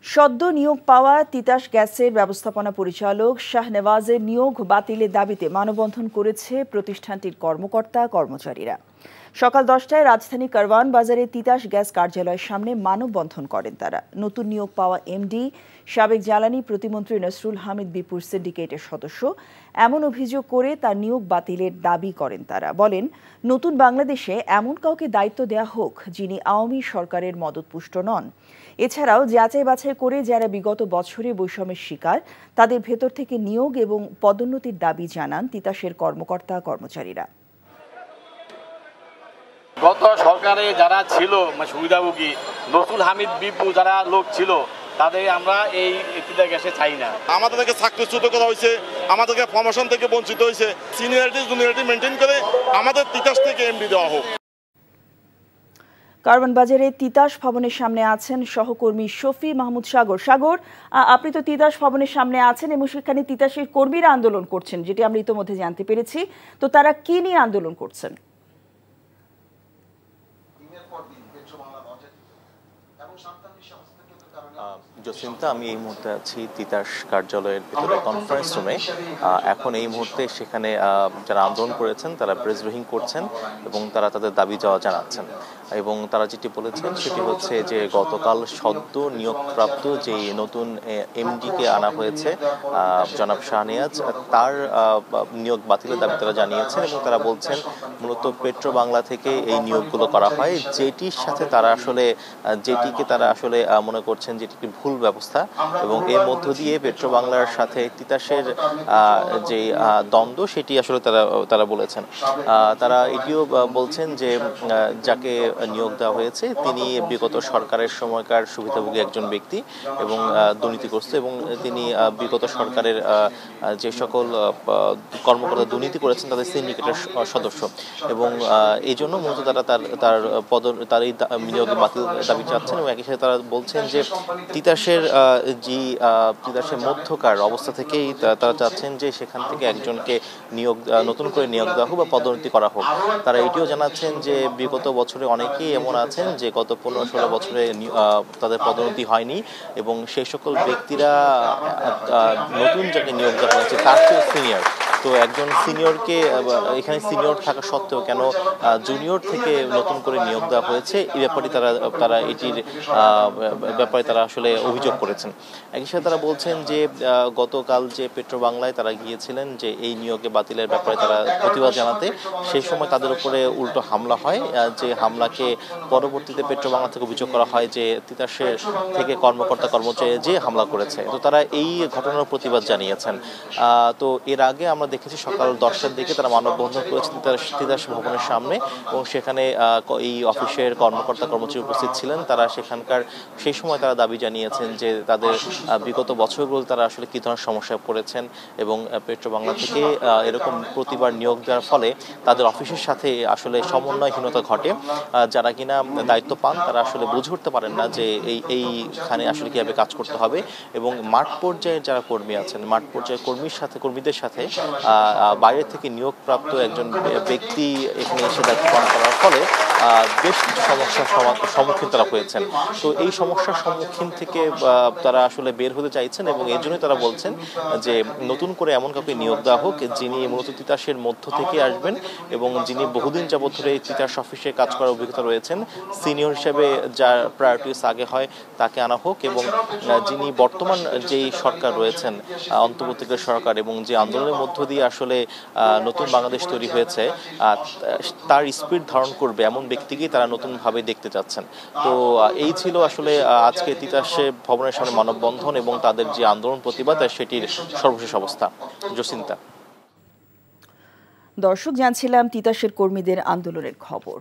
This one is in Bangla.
সদ্য নিয়োগ পাওয়া তিতাস গ্যাসের ব্যবস্থাপনা পরিচালক শাহনেওয়াজের নিয়োগ বাতিলের দাবিতে মানববন্ধন করেছে প্রতিষ্ঠানটির কর্মকর্তা কর্মচারীরা। সকাল 10টায় রাজধানী কারওয়ান বাজারে তিতাস গ্যাস কার্যালয়ের সামনে মানববন্ধন করেন তারা। নতুন নিয়োগ পাওয়া এমডি, সাবেক জ্বালানি প্রতিমন্ত্রী নসরুল হামিদ বিপুর সিন্ডিকেটের সদস্য এমন অভিযোগ করে তার নিয়োগ বাতিলের দাবি করেন তারা। বলেন, নতুন বাংলাদেশে এমন কাউকে দায়িত্ব দেয়া হোক যিনি আওয়ামী সরকারের মদতপুষ্ট নন। এছাড়াও যাচাই বাছাই করে যারা বিগত বছরে বৈষম্যের শিকার তাদের ভেতর থেকে নিয়োগ এবং পদোন্নতির দাবি জানান তিতাসের কর্মকর্তা কর্মচারীরা। গত সরকারে যারা ছিল সুবিধাভোগী নসরুল হামিদ বিপু যারা লোক ছিল তাদের আমরা এই তিতাস গ্যাসে চাই না। আমাদেরকে চাকরিচ্যুত করা হয়েছে, আমাদেরকে প্রমোশন থেকে বঞ্চিত হয়েছে। সিনিয়রিটি জুনিয়রিটি মেনটেন করে আমাদের তিতাস থেকে এমডি দেওয়া হোক। কারওয়ান বাজারে তিতাস ভবনের সামনে আছেন সহকর্মী শফি মাহমুদ সাগর। সাগর, আপনি তো তিতাস ভবনের সামনে আছেন এবং সেখানে তিতাসের কর্মীরা আন্দোলন করছেন, যেটি আমরা ইতোমধ্যে জানতে পেরেছি। তো তারা কি নিয়ে আন্দোলন করছেন? জসিন্তা, আমি এই মুহূর্তে আছি তিতাস কার্যালয়ের ভিতরে কনফারেন্স রুমে। এখন এই মুহূর্তে সেখানে যারা আন্দোলন করেছেন তারা প্রেস ব্রিফিং করছেন এবং তারা তাদের দাবি জানাচ্ছেন। এবং তারা যেটি বলেছেন সেটি হচ্ছে যে গতকাল সদ্য নিয়োগপ্রাপ্ত যে নতুন এমডিকে আনা হয়েছে জনাব শাহনেওয়াজ, তার নিয়োগ বাতিলের দাবি তারা জানিয়েছেন এবং তারা বলছেন মূলত পেট্রো বাংলা থেকে এই নিয়োগগুলো করা হয়, যেটিকে তারা আসলে মনে করছেন যেটি একটি ভুল ব্যবস্থা এবং এর মধ্য দিয়ে পেট্রো বাংলার সাথে তিতাসের যে দ্বন্দ্ব সেটি আসলে তারা বলেছেন। তারা এটিও বলছেন যে যাকে নিয়োগ দেওয়া হয়েছে তিনি বিগত সরকারের সময়কার সুবিধাভোগী একজন ব্যক্তি এবং দুর্নীতিগ্রস্ত, এবং তিনি বিগত সরকারের যে সকল কর্মকর্তা দুর্নীতি করেছেন তাদের সিন্ডিকেটের সদস্য এবং এই জন্য মূলত তারা এই নিয়োগ বাতিল দাবি চাচ্ছেন। এবং একই সাথে তারা বলছেন যে তিতাসের মধ্যকার অবস্থা থেকেই তারা চাচ্ছেন যে সেখান থেকে একজনকে নতুন করে নিয়োগ দেওয়া হোক বা পদোন্নতি করা হোক। তারা এটিও জানাচ্ছেন যে বিগত বছরে অনেকেই এমন আছেন যে গত 15-16 বছরে তাদের পদোন্নতি হয়নি এবং সেই সকল ব্যক্তিরা নতুন যাকে নিয়োগ দেওয়া হয়েছে তার চেয়ে সিনিয়র। তো একজন সিনিয়রকে এখানে সিনিয়র থাকা সত্ত্বেও কেন জুনিয়র থেকে নতুন করে নিয়োগ দেওয়া হয়েছে এই ব্যাপারে তারা এটির ব্যাপারে তারা আসলে অভিযোগ করেছেন। একই সাথে তারা বলছেন যে গতকাল যে পেট্রো বাংলায় তারা গিয়েছিলেন যে এই নিয়োগে বাতিলের ব্যাপারে তারা প্রতিবাদ জানাতে, সেই সময় তাদের উপরে উল্টো হামলা হয়, যে হামলাকে পরবর্তীতে পেট্রো বাংলা থেকে অভিযোগ করা হয় যে তিতাসের থেকে কর্মকর্তা কর্মচারী যে হামলা করেছে। তো তারা এই ঘটনার প্রতিবাদ জানিয়েছেন। তো এর আগে আমরা দেখেছি সকাল 10টার দিকে তারা মানববন্ধন করেছে তিতাস ভবনের সামনে এবং সেখানে এই অফিসের কর্মকর্তা কর্মচারী উপস্থিত ছিলেন। তারা সেই সময় তারা দাবি জানিয়েছেন যে তাদের বিগত বছরগুলো তারা আসলে কী ধরনের সমস্যায় পড়েছেন এবং পেট্রো বাংলা থেকে এরকম প্রতিবার নিয়োগ দেওয়ার ফলে তাদের অফিসের সাথে আসলে সমন্বয়হীনতা ঘটে। যারা কিনা দায়িত্ব পান তারা আসলে বুঝে উঠতে পারেন না যে এইখানে আসলে কীভাবে কাজ করতে হবে এবং মাঠ পর্যায়ে যারা কর্মী আছেন, মাঠ পর্যায়ে কর্মীদের সাথে বাইরে থেকে নিয়োগপ্রাপ্ত একজন ব্যক্তি এখানে এসে দায়িত্ব পালন করার ফলে বেশ কিছু সমস্যার সম্মুখীন তারা হয়েছেন। তো এই সমস্যার সম্মুখীন থেকে তারা আসলে বের হতে চাইছেন এবং এই জন্যই তারা বলছেন যে নতুন করে এমন কাউকে নিয়োগ দেওয়া হোক যিনি মূলত তিতাসের মধ্য থেকে আসবেন এবং যিনি বহুদিন যাবত ধরে তিতাস অফিসে কাজ করার অভিজ্ঞতা রয়েছেন, সিনিয়র হিসেবে যার প্রায়োরিটিস আগে হয় তাকে আনা হোক এবং যিনি বর্তমান যেই সরকার রয়েছেন অন্তর্বর্তীকালীন সরকার এবং যে আন্দোলনের মধ্য দিয়ে আসলে নতুন বাংলাদেশ তৈরি হয়েছে তার স্পিরিট ধারণ করবে এমন ব্যক্তিকেই তারা নতুনভাবে দেখতে চাচ্ছেন। তো এই ছিল আসলে আজকে তিতাসে ভবনের সামনে মানববন্ধন এবং তাদের যে আন্দোলন প্রতিবাদ সেটির সর্বশেষ অবস্থা। জসিন্তা। দর্শক, জানছিলাম তিতাসের কর্মীদের আন্দোলনের খবর।